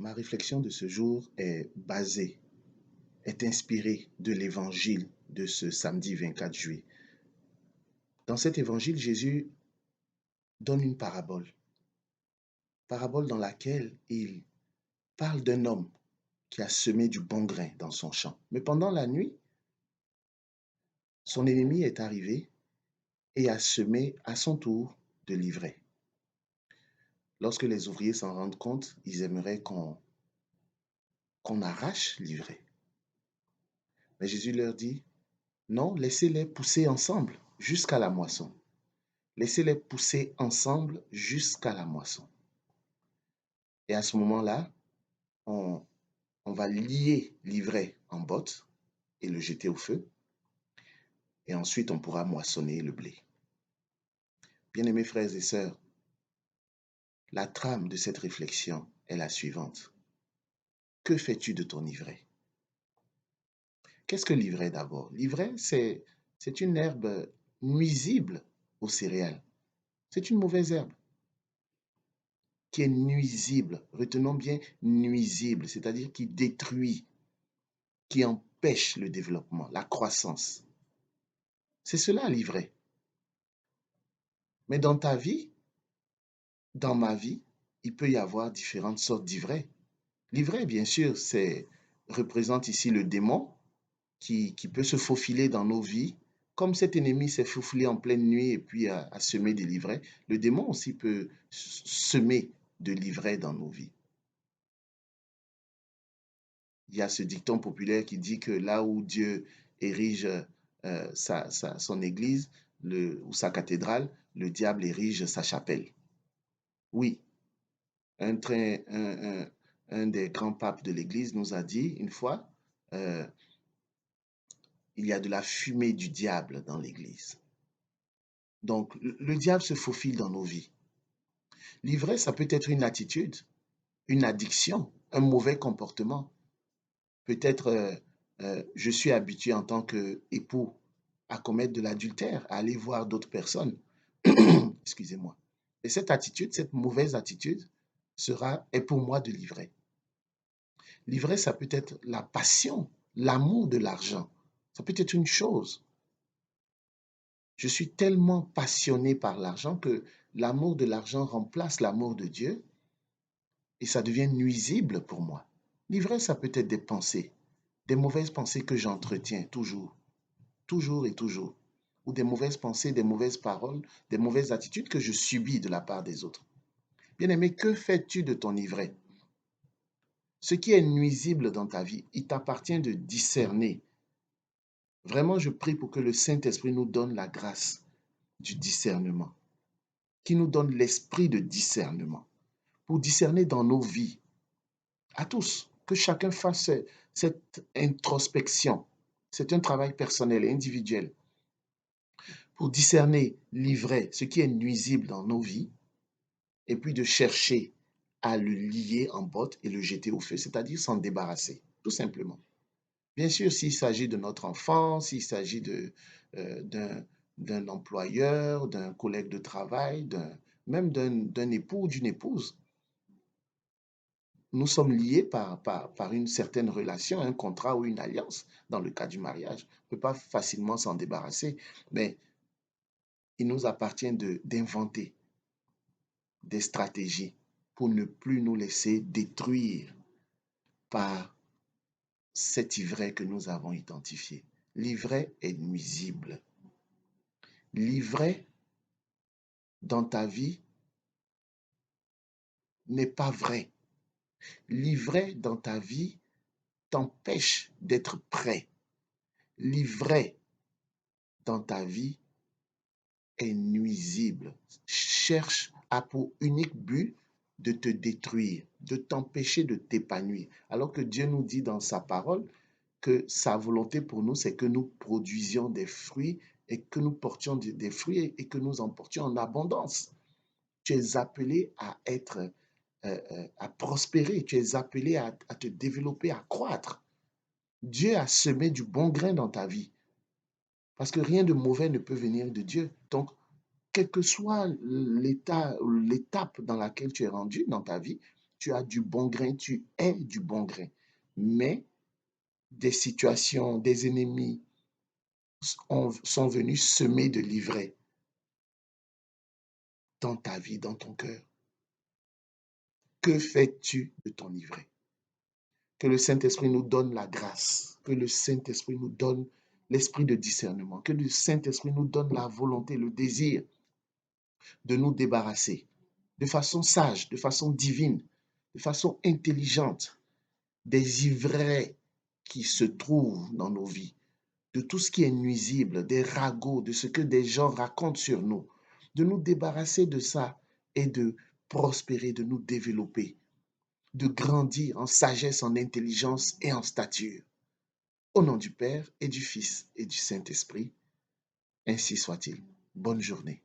Ma réflexion de ce jour est inspirée de l'évangile de ce samedi 24 juillet. Dans cet évangile, Jésus donne une parabole dans laquelle il parle d'un homme qui a semé du bon grain dans son champ. Mais pendant la nuit, son ennemi est arrivé et a semé à son tour de l'ivraie. Lorsque les ouvriers s'en rendent compte, ils aimeraient qu'on arrache l'ivraie. Mais Jésus leur dit, non, laissez-les pousser ensemble jusqu'à la moisson. Laissez-les pousser ensemble jusqu'à la moisson. Et à ce moment-là, on, on va lier l'ivraie en bottes et le jeter au feu. Et ensuite, on pourra moissonner le blé. Bien-aimés frères et sœurs, la trame de cette réflexion est la suivante. Que fais-tu de ton ivraie? Qu'est-ce que l'ivraie d'abord? L'ivraie, c'est une herbe nuisible aux céréales. C'est une mauvaise herbe qui est nuisible. Retenons bien nuisible, c'est-à-dire qui détruit, qui empêche le développement, la croissance. C'est cela l'ivraie. Mais dans ta vie, dans ma vie, il peut y avoir différentes sortes d'ivraie. L'ivraie, bien sûr, représente ici le démon qui peut se faufiler dans nos vies. Comme cet ennemi s'est faufilé en pleine nuit et puis a semé de l'ivraie, le démon aussi peut semer de l'ivraie dans nos vies. Il y a ce dicton populaire qui dit que là où Dieu érige son église ou sa cathédrale, le diable érige sa chapelle. Oui, un, très- un des grands papes de l'église nous a dit une fois, euh, il y a de la fumée du diable dans l'église. Donc, le diable se faufile dans nos vies. L'ivresse, ça peut être une attitude, une addiction, un mauvais comportement. Peut-être, je suis habitué en tant qu'époux à commettre de l'adultère, à aller voir d'autres personnes. Excusez-moi. Et cette attitude, cette mauvaise attitude, est pour moi de l'ivraie. L'ivraie, ça peut être la passion, l'amour de l'argent. Ça peut être une chose. Je suis tellement passionné par l'argent que l'amour de l'argent remplace l'amour de Dieu et ça devient nuisible pour moi. L'ivresse, ça peut être des mauvaises pensées que j'entretiens toujours, toujours et toujours, ou des mauvaises pensées, des mauvaises paroles, des mauvaises attitudes que je subis de la part des autres. Bien-aimé, que fais-tu de ton ivraie? Ce qui est nuisible dans ta vie, il t'appartient de discerner. Vraiment, je prie pour que le Saint-Esprit nous donne la grâce du discernement, qui nous donne l'esprit de discernement, pour discerner dans nos vies, à tous, que chacun fasse cette introspection. C'est un travail personnel et individuel pour discerner l'ivraie, ce qui est nuisible dans nos vies, et puis de chercher à le lier en botte et le jeter au feu, c'est-à-dire s'en débarrasser, tout simplement. Bien sûr, s'il s'agit de notre enfant, s'il s'agit d'un employeur, d'un collègue de travail, même d'un époux ou d'une épouse, nous sommes liés par une certaine relation, un contrat ou une alliance dans le cas du mariage. On ne peut pas facilement s'en débarrasser, mais il nous appartient d'inventer des stratégies pour ne plus nous laisser détruire par cet ivraie que nous avons identifié. L'ivraie est nuisible. L'ivraie dans ta vie n'est pas vrai. L'ivraie dans ta vie t'empêche d'être prêt. L'ivraie dans ta vie est nuisible. Cherche à pour unique but de te détruire, de t'empêcher de t'épanouir. Alors que Dieu nous dit dans sa parole que sa volonté pour nous, c'est que nous produisions des fruits et que nous portions des fruits et que nous en portions en abondance. Tu es appelé à à prospérer, tu es appelé à te développer, à croître. Dieu a semé du bon grain dans ta vie parce que rien de mauvais ne peut venir de Dieu. Donc, quel que soit l'étape dans laquelle tu es rendu dans ta vie, tu as du bon grain, tu es du bon grain. Mais des situations, des ennemis sont venus semer de l'ivraie dans ta vie, dans ton cœur. Que fais-tu de ton ivraie? Que le Saint-Esprit nous donne la grâce, que le Saint-Esprit nous donne l'esprit de discernement, que le Saint-Esprit nous donne la volonté, le désir de nous débarrasser de façon sage, de façon divine, de façon intelligente des ivraies qui se trouvent dans nos vies, de tout ce qui est nuisible, des ragots, de ce que des gens racontent sur nous, de nous débarrasser de ça et de prospérer, de nous développer, de grandir en sagesse, en intelligence et en stature. Au nom du Père et du Fils et du Saint-Esprit, ainsi soit-il. Bonne journée.